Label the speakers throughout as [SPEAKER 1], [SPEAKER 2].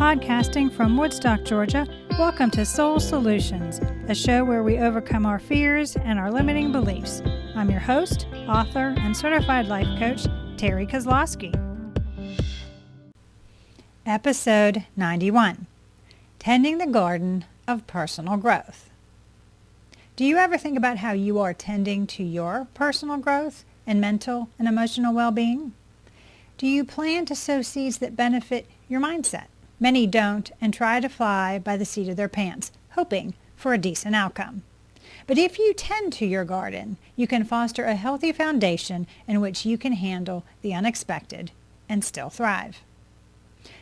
[SPEAKER 1] Podcasting from Woodstock, Georgia, welcome to Soul Solutions, a show where we overcome our fears and our limiting beliefs. I'm your host, author, and certified life coach, Terry Kozlowski. Episode 91, Tending the Garden of Personal Growth. Do you ever think about how you are tending to your personal growth and mental and emotional well-being? Do you plan to sow seeds that benefit your mindset? Many don't and try to fly by the seat of their pants, hoping for a decent outcome. But if you tend to your garden, you can foster a healthy foundation in which you can handle the unexpected and still thrive.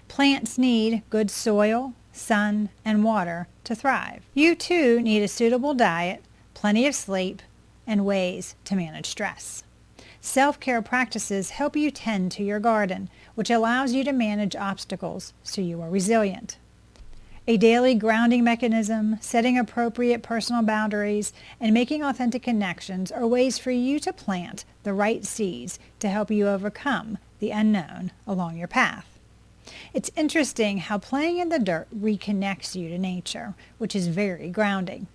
[SPEAKER 1] Plants need good soil, sun, and water to thrive. You too need a suitable diet, plenty of sleep, and ways to manage stress. Self-care practices help you tend to your garden, which allows you to manage obstacles so you are resilient. A daily grounding mechanism, setting appropriate personal boundaries, and making authentic connections are ways for you to plant the right seeds to help you overcome the unknown along your path. It's interesting how playing in the dirt reconnects you to nature, which is very grounding.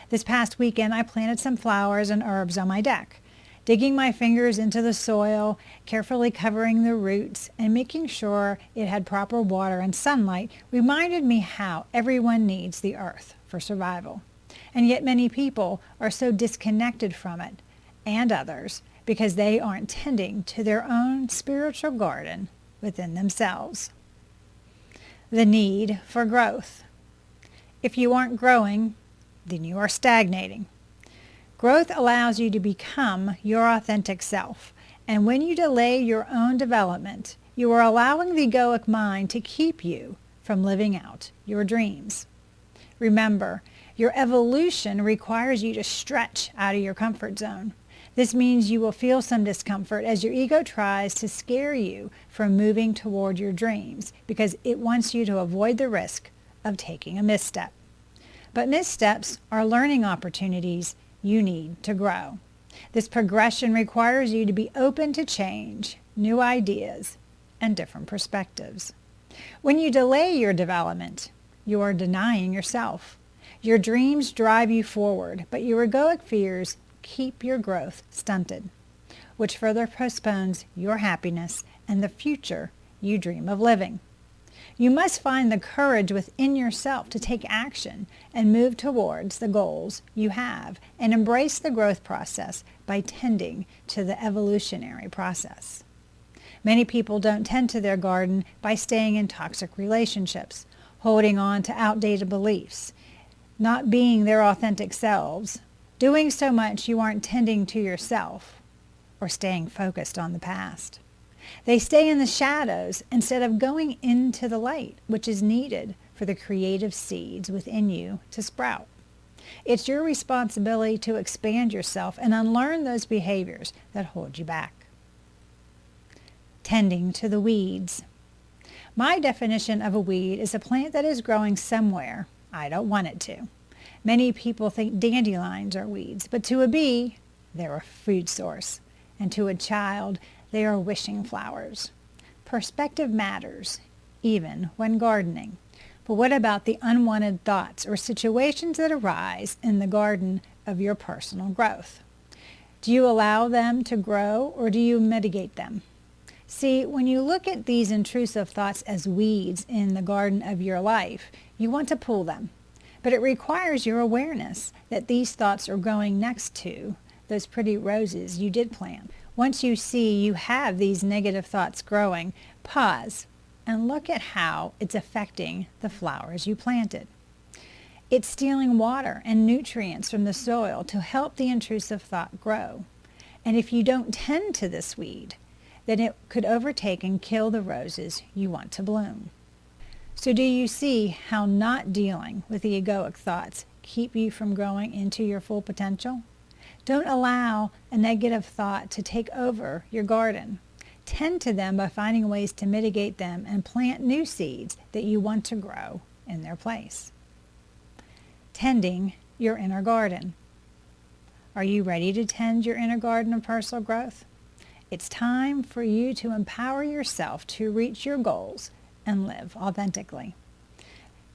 [SPEAKER 1] This past weekend, I planted some flowers and herbs on my deck. Digging my fingers into the soil, carefully covering the roots, and making sure it had proper water and sunlight reminded me how everyone needs the earth for survival. And yet many people are so disconnected from it, and others, because they aren't tending to their own spiritual garden within themselves. The need for growth. If you aren't growing, then you are stagnating. Growth allows you to become your authentic self, and when you delay your own development, you are allowing the egoic mind to keep you from living out your dreams. Remember, your evolution requires you to stretch out of your comfort zone. This means you will feel some discomfort as your ego tries to scare you from moving toward your dreams because it wants you to avoid the risk of taking a misstep. But missteps are learning opportunities you need to grow. This progression requires you to be open to change, new ideas, and different perspectives. When you delay your development, you are denying yourself. Your dreams drive you forward, but your egoic fears keep your growth stunted, which further postpones your happiness and the future you dream of living. You must find the courage within yourself to take action and move towards the goals you have and embrace the growth process by tending to the evolutionary process. Many people don't tend to their garden by staying in toxic relationships, holding on to outdated beliefs, not being their authentic selves, doing so much you aren't tending to yourself, or staying focused on the past. They stay in the shadows instead of going into the light, which is needed for the creative seeds within you to sprout. It's your responsibility to expand yourself and unlearn those behaviors that hold you back. Tending to the weeds. My definition of a weed is a plant that is growing somewhere I don't want it to. Many people think dandelions are weeds, but to a bee, they're a food source, and to a child, they are wishing flowers. Perspective matters, even when gardening. But what about the unwanted thoughts or situations that arise in the garden of your personal growth? Do you allow them to grow or do you mitigate them? See, when you look at these intrusive thoughts as weeds in the garden of your life, you want to pull them. But it requires your awareness that these thoughts are growing next to those pretty roses you did plant. Once you see you have these negative thoughts growing, pause and look at how it's affecting the flowers you planted. It's stealing water and nutrients from the soil to help the intrusive thought grow. And if you don't tend to this weed, then it could overtake and kill the roses you want to bloom. So do you see how not dealing with the egoic thoughts keep you from growing into your full potential? Don't allow a negative thought to take over your garden. Tend to them by finding ways to mitigate them and plant new seeds that you want to grow in their place. Tending your inner garden. Are you ready to tend your inner garden of personal growth? It's time for you to empower yourself to reach your goals and live authentically.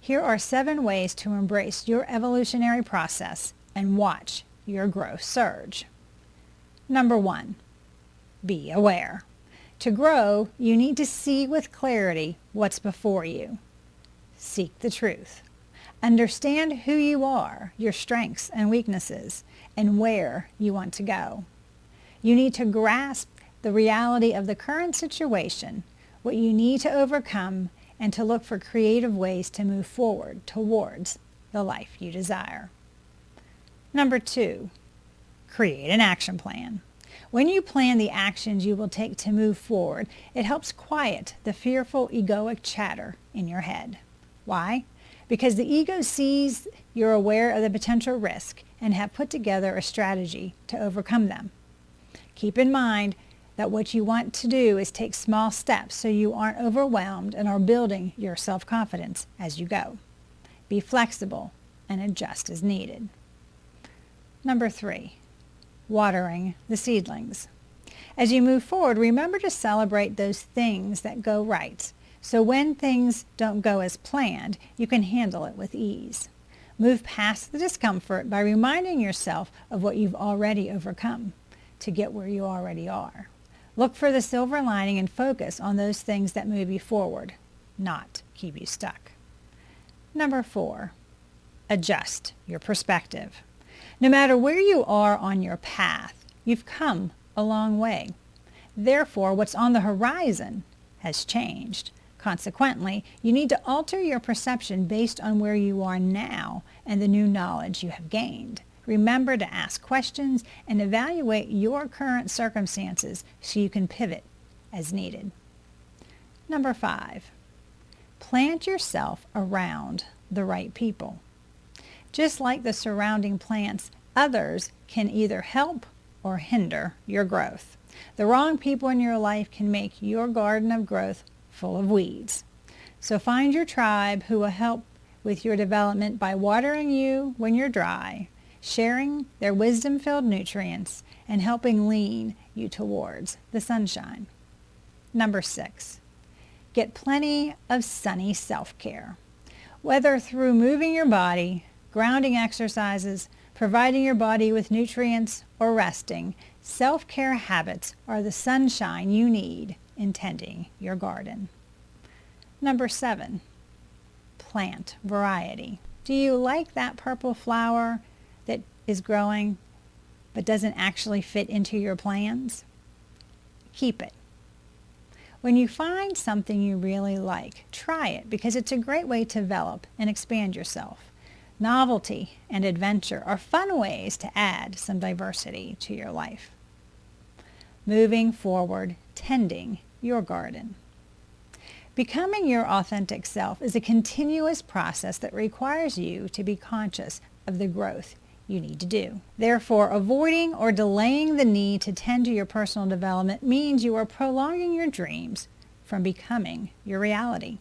[SPEAKER 1] Here are 7 ways to embrace your evolutionary process and watch your growth surge. Number 1, be aware. To grow, you need to see with clarity what's before you. Seek the truth. Understand who you are, your strengths and weaknesses, and where you want to go. You need to grasp the reality of the current situation, what you need to overcome, and to look for creative ways to move forward towards the life you desire. Number 2, create an action plan. When you plan the actions you will take to move forward, it helps quiet the fearful egoic chatter in your head. Why? Because the ego sees you're aware of the potential risk and have put together a strategy to overcome them. Keep in mind that what you want to do is take small steps so you aren't overwhelmed and are building your self-confidence as you go. Be flexible and adjust as needed. Number 3, watering the seedlings. As you move forward, remember to celebrate those things that go right. So when things don't go as planned, you can handle it with ease. Move past the discomfort by reminding yourself of what you've already overcome to get where you already are. Look for the silver lining and focus on those things that move you forward, not keep you stuck. Number 4, adjust your perspective. No matter where you are on your path, you've come a long way. Therefore, what's on the horizon has changed. Consequently, you need to alter your perception based on where you are now and the new knowledge you have gained. Remember to ask questions and evaluate your current circumstances so you can pivot as needed. Number 5, plant yourself around the right people. Just like the surrounding plants, others can either help or hinder your growth. The wrong people in your life can make your garden of growth full of weeds. So find your tribe who will help with your development by watering you when you're dry, sharing their wisdom-filled nutrients, and helping lean you towards the sunshine. Number 6, get plenty of sunny self-care. Whether through moving your body, grounding exercises, providing your body with nutrients, or resting, self-care habits are the sunshine you need in tending your garden. Number 7, plant variety. Do you like that purple flower that is growing but doesn't actually fit into your plans? Keep it. When you find something you really like, try it because it's a great way to develop and expand yourself. Novelty and adventure are fun ways to add some diversity to your life. Moving forward, tending your garden. Becoming your authentic self is a continuous process that requires you to be conscious of the growth you need to do. Therefore, avoiding or delaying the need to tend to your personal development means you are prolonging your dreams from becoming your reality.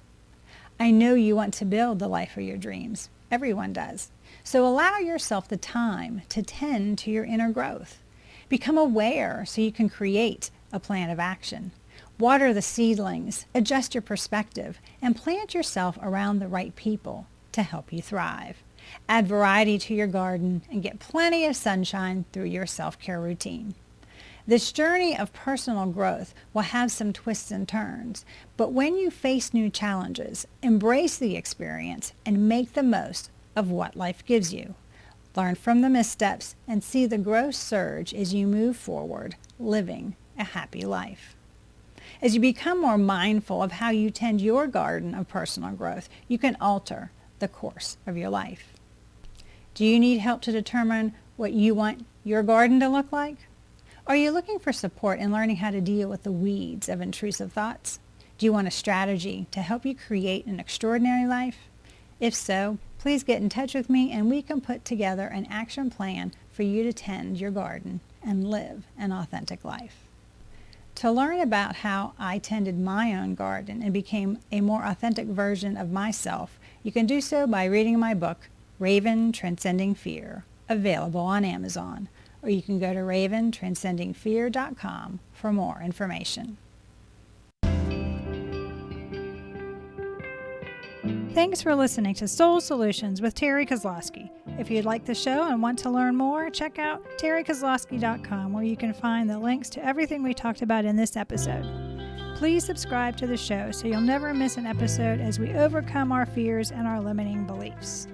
[SPEAKER 1] I know you want to build the life of your dreams. Everyone does. So allow yourself the time to tend to your inner growth. Become aware so you can create a plan of action. Water the seedlings, adjust your perspective, and plant yourself around the right people to help you thrive. Add variety to your garden and get plenty of sunshine through your self-care routine. This journey of personal growth will have some twists and turns, but when you face new challenges, embrace the experience and make the most of what life gives you. Learn from the missteps and see the growth surge as you move forward, living a happy life. As you become more mindful of how you tend your garden of personal growth, you can alter the course of your life. Do you need help to determine what you want your garden to look like? Are you looking for support in learning how to deal with the weeds of intrusive thoughts? Do you want a strategy to help you create an extraordinary life? If so, please get in touch with me and we can put together an action plan for you to tend your garden and live an authentic life. To learn about how I tended my own garden and became a more authentic version of myself, you can do so by reading my book, Raven Transcending Fear, available on Amazon, or you can go to raventranscendingfear.com for more information. Thanks for listening to Soul Solutions with Terry Kozlowski. If you'd like the show and want to learn more, check out terrykozlowski.com, where you can find the links to everything we talked about in this episode. Please subscribe to the show so you'll never miss an episode as we overcome our fears and our limiting beliefs.